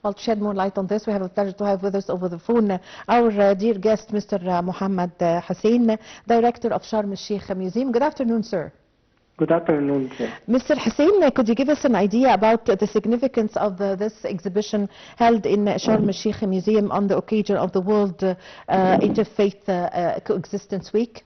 Well, to shed more light on this, we have the pleasure to have with us over the phone our dear guest, Mr. Mohamed Hussein, Director of Sharm el-Sheikh Museum. Good afternoon, sir. Good afternoon, sir. Mr. Hussein, could you give us an idea about the significance of this exhibition held in Sharm el-Sheikh Museum on the occasion of the World Interfaith Coexistence Week?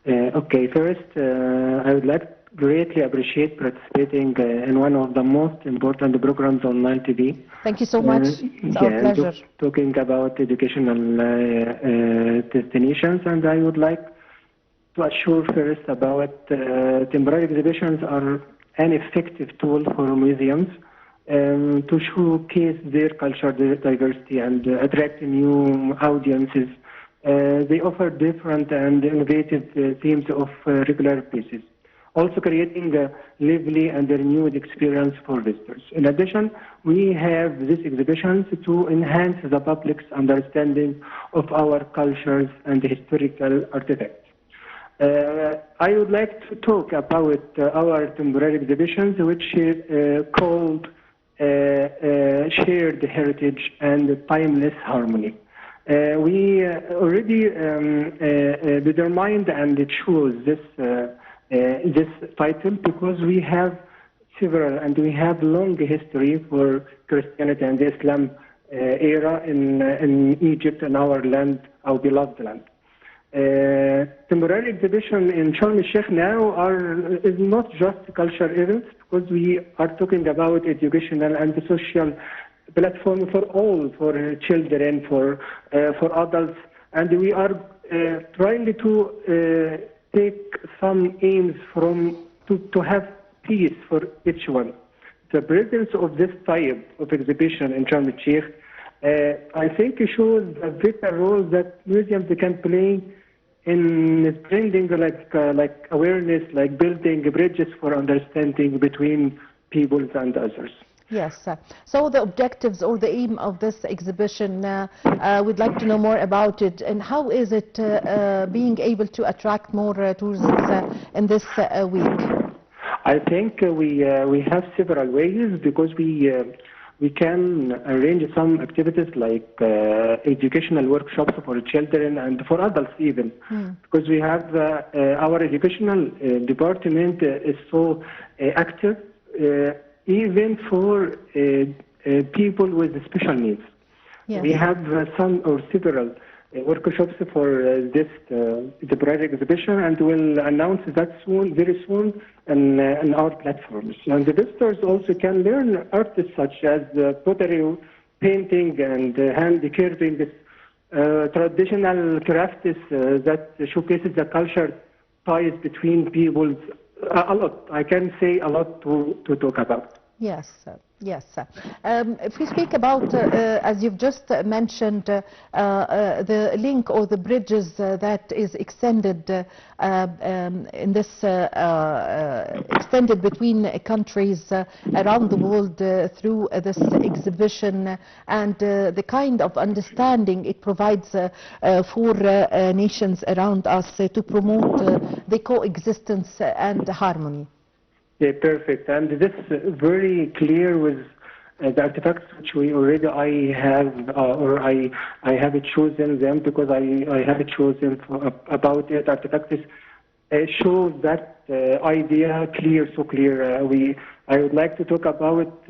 Okay, first, I would like to greatly appreciate participating in one of the most important programs on Nile TV. Thank you so much. It's our pleasure. Talking about educational destinations, and I would like to assure first about temporary exhibitions are an effective tool for museums to showcase their culture, their diversity, and attract new audiences. They offer different and innovative themes of regular pieces, also creating a lively and renewed experience for visitors. In addition, we have these exhibitions to enhance the public's understanding of our cultures and historical artifacts. I would like to talk about our temporary exhibitions, which is called Shared Heritage and Timeless Harmony. We already determined and chose this title because we have several and we have long history for Christianity and Islam era in Egypt, in our land, our beloved land. Temporary exhibition in Sharm el-Sheikh now is not just cultural events, because we are talking about educational and social platform for all, for children, for adults, and we are trying to take some aims to have peace for each one. The presence of this type of exhibition in Sharm el-Sheikh, I think it shows a vital role that museums can play in spreading like awareness, like building bridges for understanding between peoples and others. Yes. So the objectives or the aim of this exhibition, we'd like to know more about it, and how is it being able to attract more tourists in this week? I think we have several ways, because we can arrange some activities like educational workshops for children and for adults even, because we have our educational department is so active, even for people with special needs. Yes. We have some or several workshops for this temporary exhibition, and we'll announce that soon, very soon, in our platforms. And the visitors also can learn arts such as pottery, painting, and hand carving, traditional crafts that showcases the culture ties between peoples. A lot. I can say a lot to talk about. Yes, yes. If we speak about, as you've just mentioned, the link or the bridges that is extended in this extended between countries around the world through this exhibition, and the kind of understanding it provides for nations around us to promote the coexistence and harmony. Yeah, perfect. And this is very clear with the artifacts which I have chosen them, because I have chosen about it. Artifacts show that idea so clear. I would like to talk about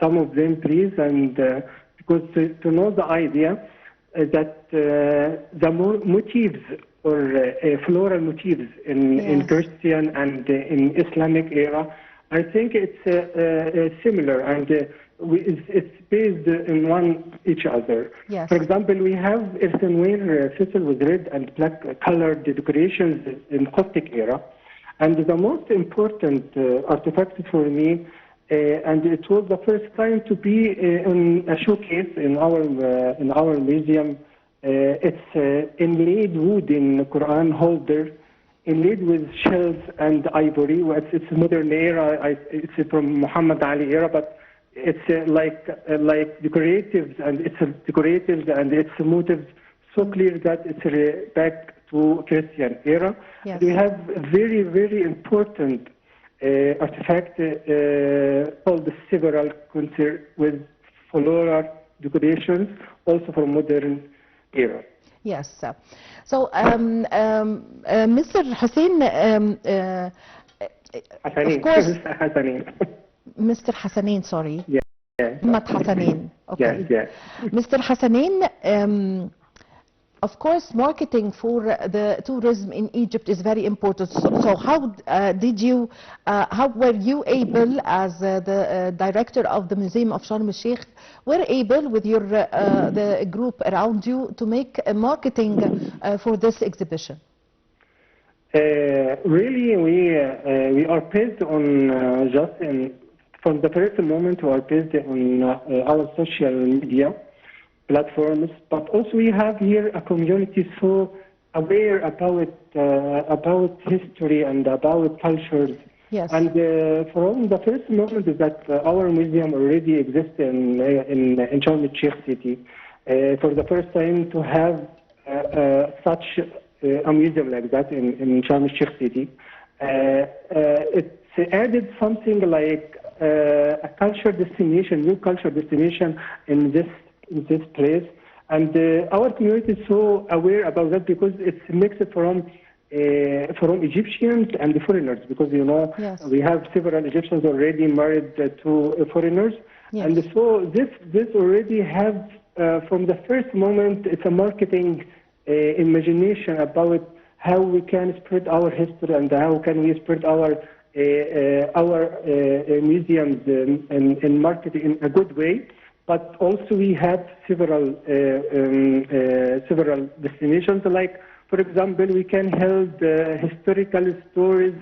some of them, please, and because to know the idea that the motifs or floral motifs in Christian and in Islamic era, I think it's similar, and it's based in each other. Yes. For example, we have earthenware vessel with red and black colored decorations in Coptic era, and the most important artifact for me, and it was the first time to be in a showcase in our museum. It's inlaid wooden Quran holder, inlaid with shells and ivory. It's modern era. It's from Muhammad Ali era, but it's like decoratives, and it's motives so clear that it's back to Christian era. Yes. We have very, very important artifact called the several concert with floral decorations, also for modern era. Yes. So, Mr. Hussein, of course, Hassanin. Mr. Hassanin, sorry. Yeah. Mohamed Hassanin. Okay. Yes. Mr. Hassanin, of course, marketing for the tourism in Egypt is very important. So how how were you able, as the director of the Museum of Sharm el-Sheikh, were able with your the group around you to make marketing for this exhibition? Really, we are based on from the first moment we are based on our social media platforms, but also we have here a community so aware about history and about cultures. Yes. And from the first moment that our museum already exists in Sharm el-Sheikh city, for the first time to have such a museum like that in Sharm el-Sheikh city, it's added something like a culture destination, new culture destination in this place, and our community is so aware about that because it's mixed from Egyptians and the foreigners, because yes. we have several Egyptians already married to foreigners, yes. And so this already have from the first moment it's a marketing imagination about how we can spread our history and how can we spread our museums in marketing in a good way. But also we have several destinations, like, for example, we can hold historical stories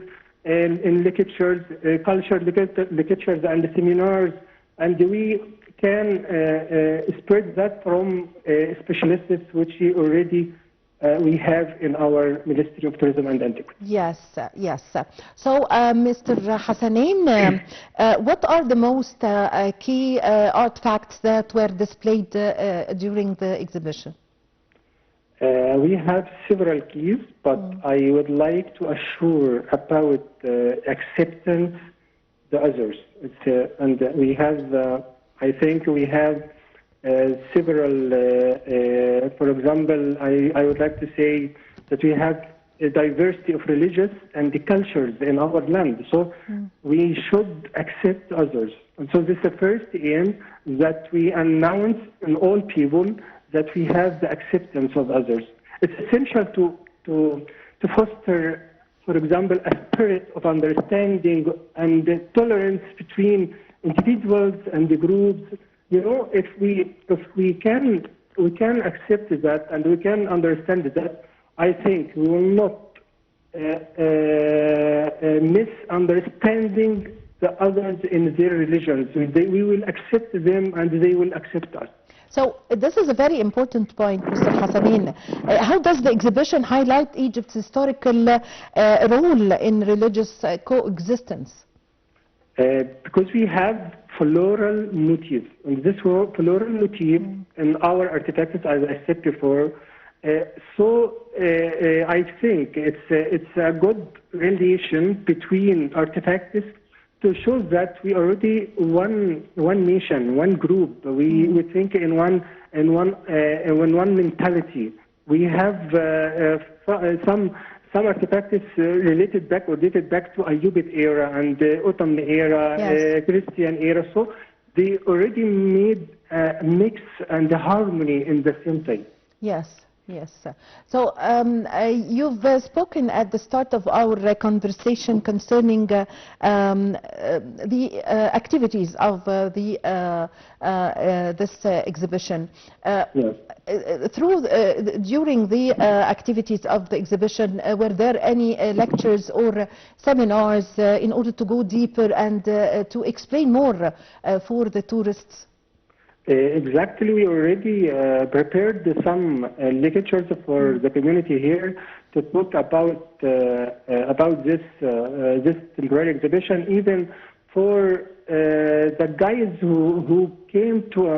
in lectures, cultural lectures and seminars, and we can spread that from specialists which already we have in our Ministry of Tourism and Antiquities. Yes, yes. So, Mr. Hassanin, what are the most key artifacts that were displayed during the exhibition? We have several keys, but I would like to assure about acceptance the others. And we have, I think we have several, for example, I would like to say that we have a diversity of religions and the cultures in our land. So we should accept others. And so this is the first aim, that we announce in all people that we have the acceptance of others. It's essential to foster, for example, a spirit of understanding and tolerance between individuals and the groups. If we can accept that and we can understand that, I think we will not misunderstanding the others in their religions. We will accept them and they will accept us. So this is a very important point, Mr. Hassanin. How does the exhibition highlight Egypt's historical role in religious coexistence? Because we have floral motifs, and this floral motif in our artifacts, as I said before. I think it's a good relation between artifacts to show that we already one nation, one group. We think in one mentality. We have some artifacts related back or dated back to Ayyubid era and Ottoman era, yes. Christian era. So they already made a mix and a harmony in the same time. Yes. Yes. So you've spoken at the start of our conversation concerning the activities of this exhibition. Yes. During the activities of the exhibition, were there any lectures or seminars in order to go deeper and to explain more for the tourists? Exactly, we already prepared some lectures for the community here to talk about this temporary exhibition, even for the guys who came to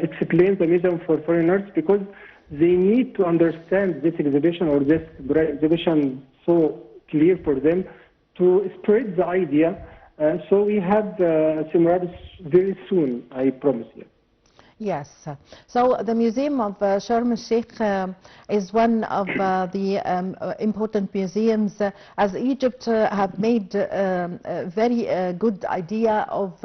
explain the museum for foreigners, because they need to understand this exhibition or this exhibition so clear for them to spread the idea. So we have seminars very soon, I promise you. Yes. So the Museum of Sharm el-Sheikh is one of the important museums, as Egypt have made a very good idea of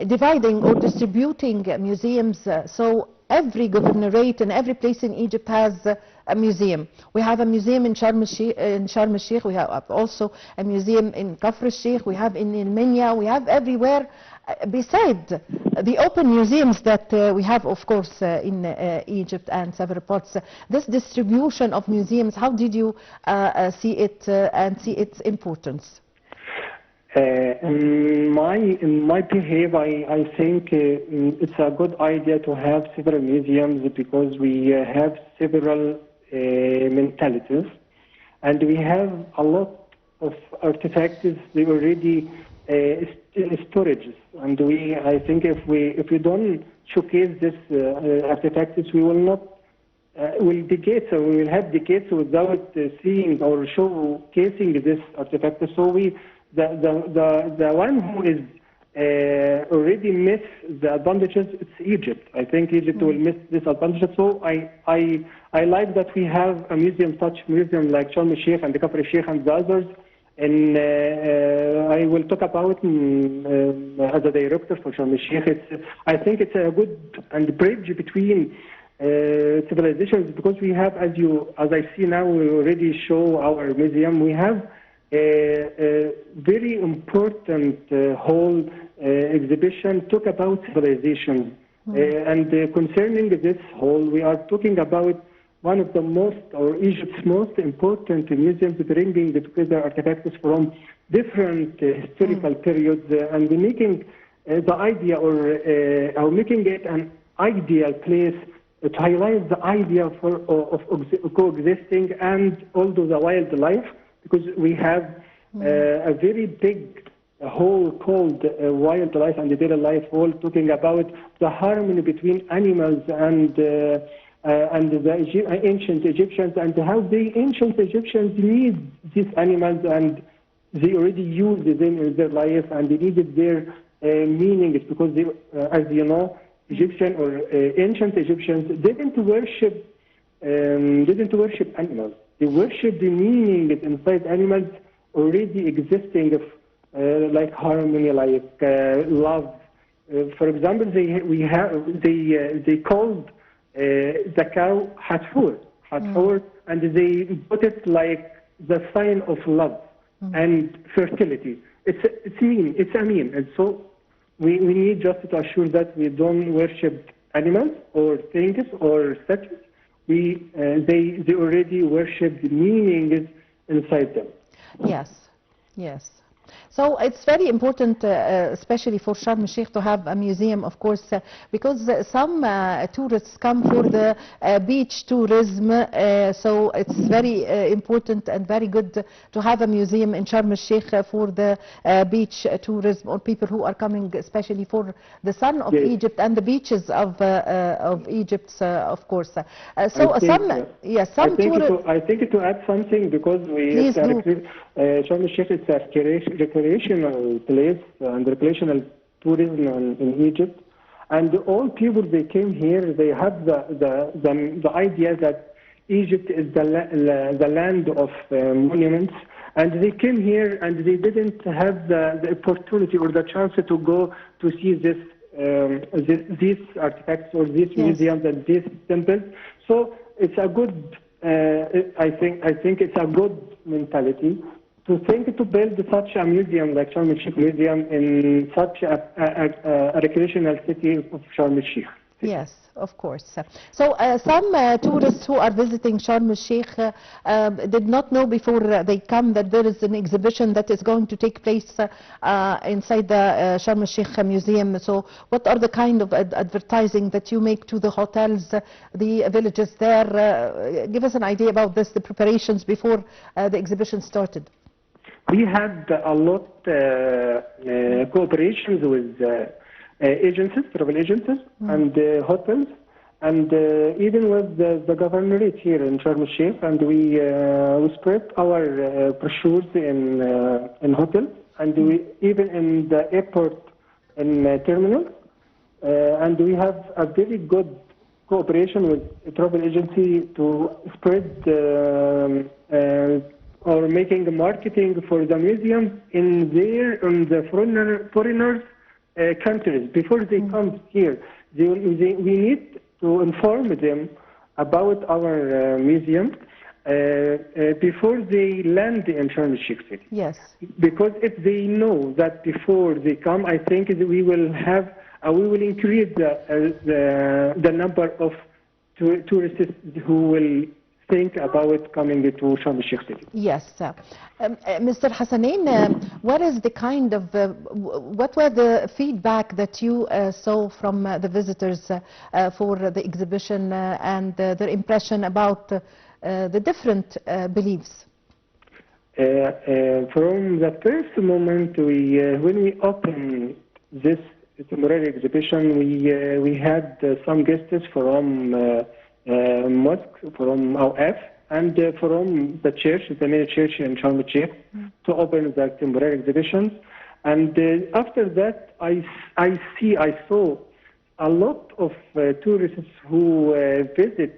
dividing or distributing museums. So every governorate and every place in Egypt has a museum. We have a museum in Sharm el-Sheikh. We have also a museum in Kafr el-Sheikh. We have in Minya. We have everywhere. Beside the open museums that we have, of course, in Egypt and several parts, this distribution of museums, how did you see it and see its importance? In my behavior, I think it's a good idea to have several museums because we have several mentalities, and we have a lot of artifacts they already storages, and I think if we don't showcase this artifacts, we will not will decades, or we will have decades without seeing or showcasing this artifact. So the one who is already miss the advantages, it's Egypt. I think Egypt will miss this advantage. So I like that we have a museum, such museum like Sharm el-Sheikh and the Kafr el-Sheikh and the others. And I will talk about as a director for Sharm el-Sheikh. I think it's a good and bridge between civilizations, because we have, as I see now, we already show our museum. We have a very important whole exhibition talk about civilization, and concerning this whole, we are talking about one of the most, or Egypt's most important museums, bringing together artifacts from different historical periods and making the idea, or making it an ideal place to highlight the idea of coexisting and also the wildlife, because we have a very big whole called wildlife and the daily life, all talking about the harmony between animals and the ancient Egyptians, and how the ancient Egyptians need these animals, and they already used them in their life, and they needed their meaning. It's because they, as you know, Egyptian or ancient Egyptians didn't worship animals. They worshipped the meaning inside animals already existing, like harmony, like love. For example, they called the cow Hathor, and they put it like the sign of love and fertility. It's a mean, and so we need just to assure that we don't worship animals or things or statues. They already worship the meaning inside them. Yes, yes. So it's very important, especially for Sharm el-Sheikh, to have a museum, of course, because some tourists come for the beach tourism. So it's very important and very good to have a museum in Sharm el-Sheikh for the beach tourism, or people who are coming especially for the sun of Egypt and the beaches of Egypt, of course. I think to add something, because Sharm el-Sheikh is a recreational place and recreational tourism in Egypt, and all people they came here, they have the idea that Egypt is the land of monuments, and they came here and they didn't have the opportunity or the chance to go to see these artifacts or these museums and these temples. So it's a good, I think it's a good mentality to think to build such a museum like Sharm el-Sheikh Museum in such a recreational city of Sharm el-Sheikh. Yes, of course. So some tourists who are visiting Sharm el-Sheikh did not know before they come that there is an exhibition that is going to take place inside the Sharm el-Sheikh Museum. So what are the kind of advertising that you make to the hotels, the villages there? Give us an idea about this, the preparations before the exhibition started. We had a lot cooperations with agencies, travel agencies, and hotels, and even with the governorate here in Sharm el-Sheikh, and we spread our brochures in hotels, and we even in the airport in terminals, and we have a very good cooperation with a travel agency to spread or making marketing for the museum in the foreigners countries before they come here. We need to inform them about our museum before they land in Sharm el-Sheikh City. Yes. Because if they know that before they come, I think we will increase the number of tourists who will think about coming to Sharm el-Sheikh City. Yes. Mr. Hassanein, what is the kind of, what were the feedback that you saw from the visitors for the exhibition and their impression about the different beliefs? From the first moment when we opened this temporary exhibition, we had some guests from mosque, from Awaf, and from the church, the main church in Sharm el-Sheikh, to open the temporary exhibitions. And after that, I saw a lot of tourists who visited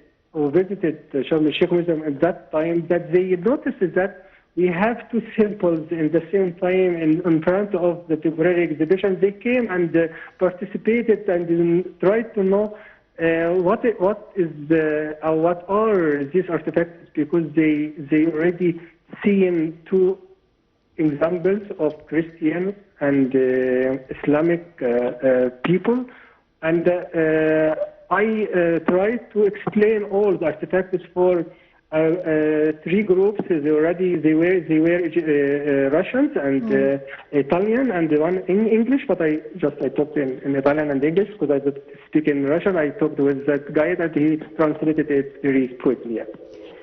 Sharm el-Sheikh Museum at that time, that they noticed that we have two symbols in the same time in front of the temporary exhibition. They came and participated and tried to know what are these artifacts, because they already seen two examples of Christian and Islamic people, and I tried to explain all the artifacts for three groups. They were Russians and Italian and one in English, but I talked in Italian and English because I don't speak in Russian. I talked with that guy that he translated it very quickly. Yeah.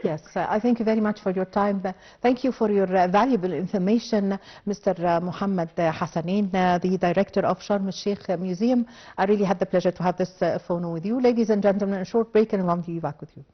Yes, I thank you very much for your time. Thank you for your valuable information, Mr. Mohamed Hassanein, the director of Sharm el-Sheikh Museum. I really had the pleasure to have this phone with you. Ladies and gentlemen, a short break and I'll be back with you.